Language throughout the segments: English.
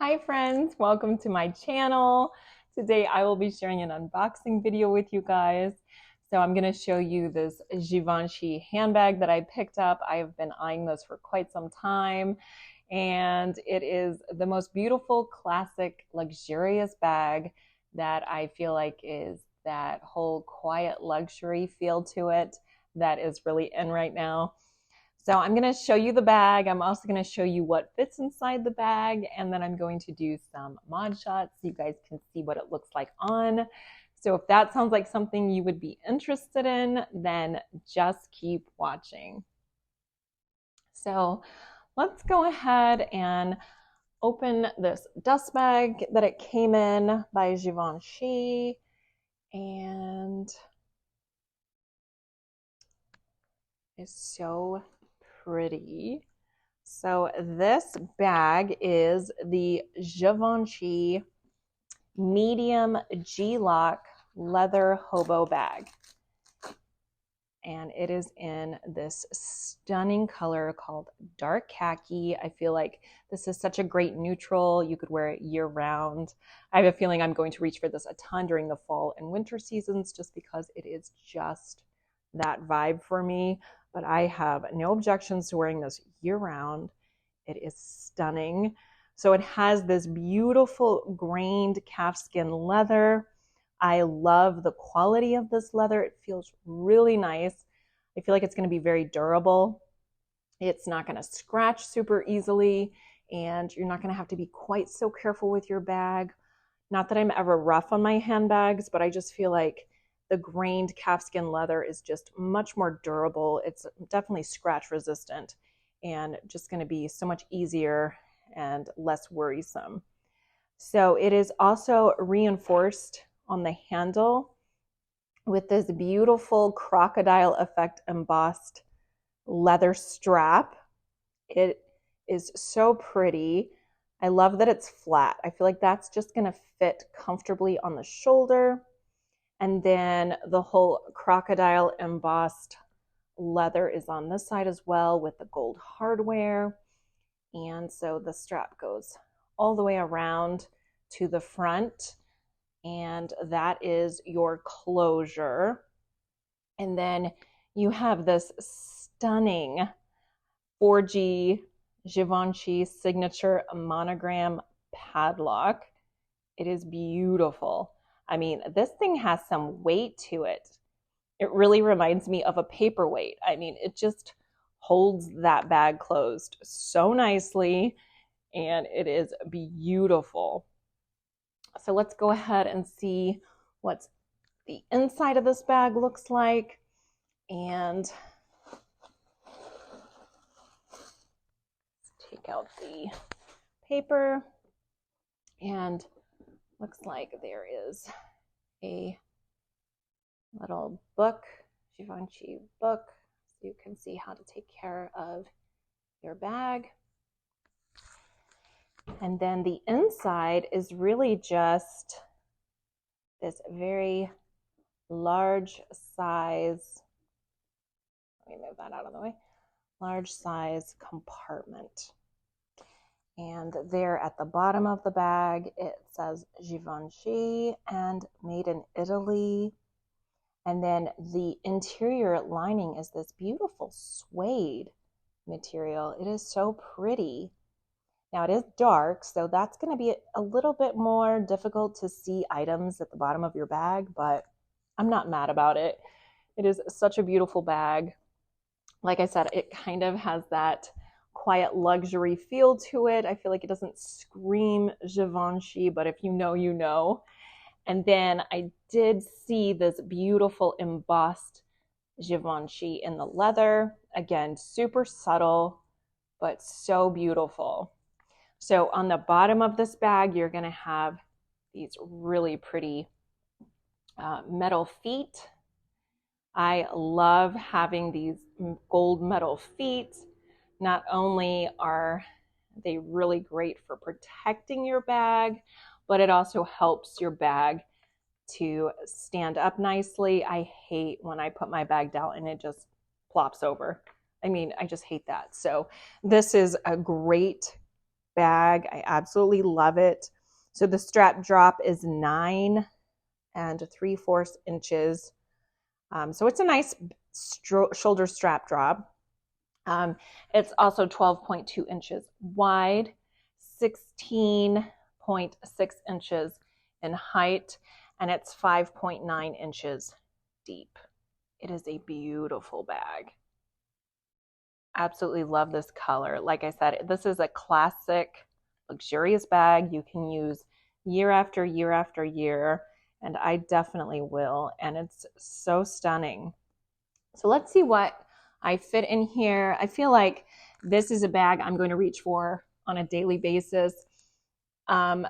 Hi friends, welcome to my channel. Today I will be sharing an unboxing video with you guys. So I'm going to show you this Givenchy handbag that I picked up. I have been eyeing this for quite some time, and it is the most beautiful, classic, luxurious bag that I feel like is that whole quiet luxury feel to it that is really in right now. So I'm going to show you the bag. I'm also going to show you what fits inside the bag, and then I'm going to do some mod shots so you guys can see what it looks like on. So if that sounds like something you would be interested in, then just keep watching. So let's go ahead and open this dust bag that it came in by Givenchy, and it's so pretty. So this bag is the Givenchy medium G-lock leather hobo bag. And it is in this stunning color called dark khaki. I feel like this is such a great neutral. You could wear it year round. I have a feeling I'm going to reach for this a ton during the fall and winter seasons just because it is just that vibe for me. But I have no objections to wearing this year round. It is stunning. So it has this beautiful grained calfskin leather. I love the quality of this leather. It feels really nice. I feel like it's going to be very durable. It's not going to scratch super easily, and you're not going to have to be quite so careful with your bag. Not that I'm ever rough on my handbags, but I just feel like the grained calfskin leather is just much more durable. It's definitely scratch resistant and just going to be so much easier and less worrisome. So it is also reinforced on the handle with this beautiful crocodile effect embossed leather strap. It is so pretty. I love that it's flat. I feel like that's just going to fit comfortably on the shoulder. And then the whole crocodile embossed leather is on this side as well with the gold hardware. And so the strap goes all the way around to the front, and that is your closure. And then you have this stunning 4G Givenchy signature monogram padlock. It is beautiful. I mean, this thing has some weight to it. It really reminds me of a paperweight. I mean, it just holds that bag closed so nicely, and it is beautiful. So let's go ahead and see what the inside of this bag looks like. And let's take out the paper, and looks like there is a little book, Givenchy book, so you can see how to take care of your bag. And then the inside is really just this very large size, let me move that out of the way, large size compartment. And there at the bottom of the bag, it says Givenchy and made in Italy. And then the interior lining is this beautiful suede material. It is so pretty. Now it is dark, so that's going to be a little bit more difficult to see items at the bottom of your bag, but I'm not mad about it. It is such a beautiful bag. Like I said, it kind of has that quiet luxury feel to it. I feel like it doesn't scream Givenchy, but if you know, you know. And then I did see this beautiful embossed Givenchy in the leather. Again, super subtle, but so beautiful. So on the bottom of this bag, you're going to have these really pretty metal feet. I love having these gold metal feet. Not only are they really great for protecting your bag, but it also helps your bag to stand up nicely. I hate when I put my bag down and it just plops over. I mean, I just hate that. So this is a great bag. I absolutely love it. So the strap drop is 9 3/4 inches. So it's a nice shoulder strap drop. It's also 12.2 inches wide, 16.6 inches in height, and it's 5.9 inches deep. It is a beautiful bag. Absolutely love this color. Like I said, this is a classic, luxurious bag you can use year after year after year, and I definitely will. And it's so stunning. So let's see what I fit in here. I feel like this is a bag I'm going to reach for on a daily basis. I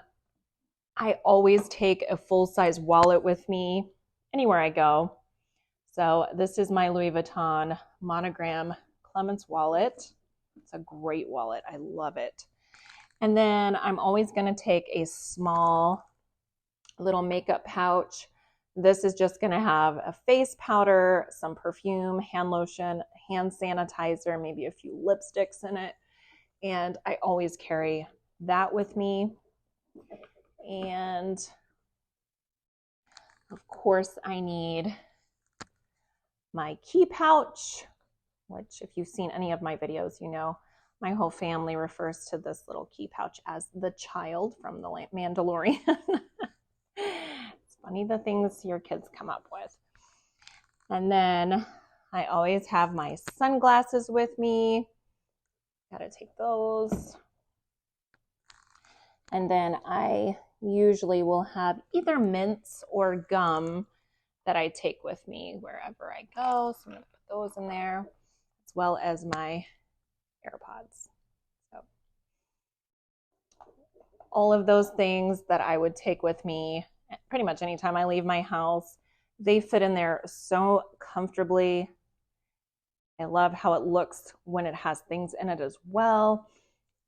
always take a full-size wallet with me anywhere I go. So this is my Louis Vuitton Monogram Clements wallet. It's a great wallet. I love it. And then I'm always going to take a small little makeup pouch. This is just going to have a face powder, some perfume, hand lotion, hand sanitizer, maybe a few lipsticks in it. And I always carry that with me. And of course, I need my key pouch, which if you've seen any of my videos, you know my whole family refers to this little key pouch as the child from the Mandalorian. It's funny the things your kids come up with. And then I always have my sunglasses with me. Gotta take those. And then I usually will have either mints or gum that I take with me wherever I go. So I'm gonna put those in there, as well as my AirPods. So all of those things that I would take with me pretty much anytime I leave my house, they fit in there so comfortably. I love how it looks when it has things in it as well.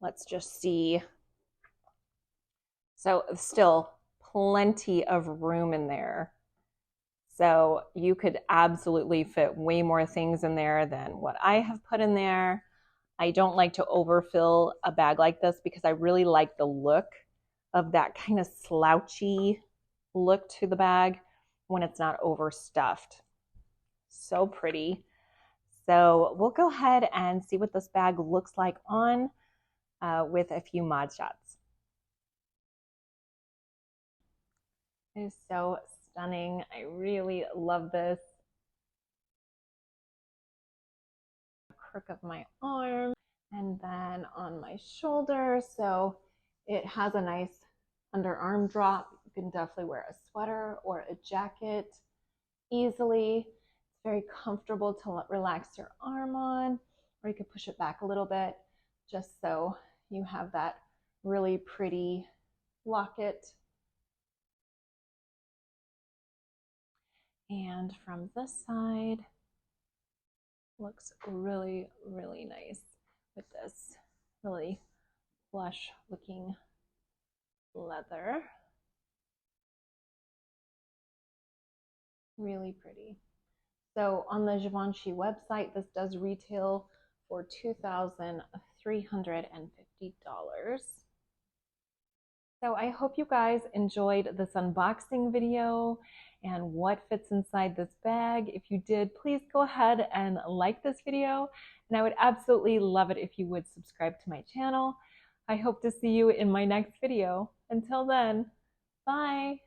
Let's just see. So still plenty of room in there. So you could absolutely fit way more things in there than what I have put in there. I don't like to overfill a bag like this because I really like the look of that kind of slouchy look to the bag when it's not overstuffed. So pretty. So we'll go ahead and see what this bag looks like on with a few mod shots. It is so stunning. I really love this. Crook of my arm and then on my shoulder. So it has a nice underarm drop. You can definitely wear a sweater or a jacket easily. It's very comfortable to relax your arm on, or you could push it back a little bit just so you have that really pretty locket. And from this side, looks really, really nice with this really plush looking leather. Really pretty. So on the Givenchy website, this does retail for $2,350. So I hope you guys enjoyed this unboxing video and what fits inside this bag. If you did, please go ahead and like this video. And I would absolutely love it if you would subscribe to my channel. I hope to see you in my next video. Until then, bye.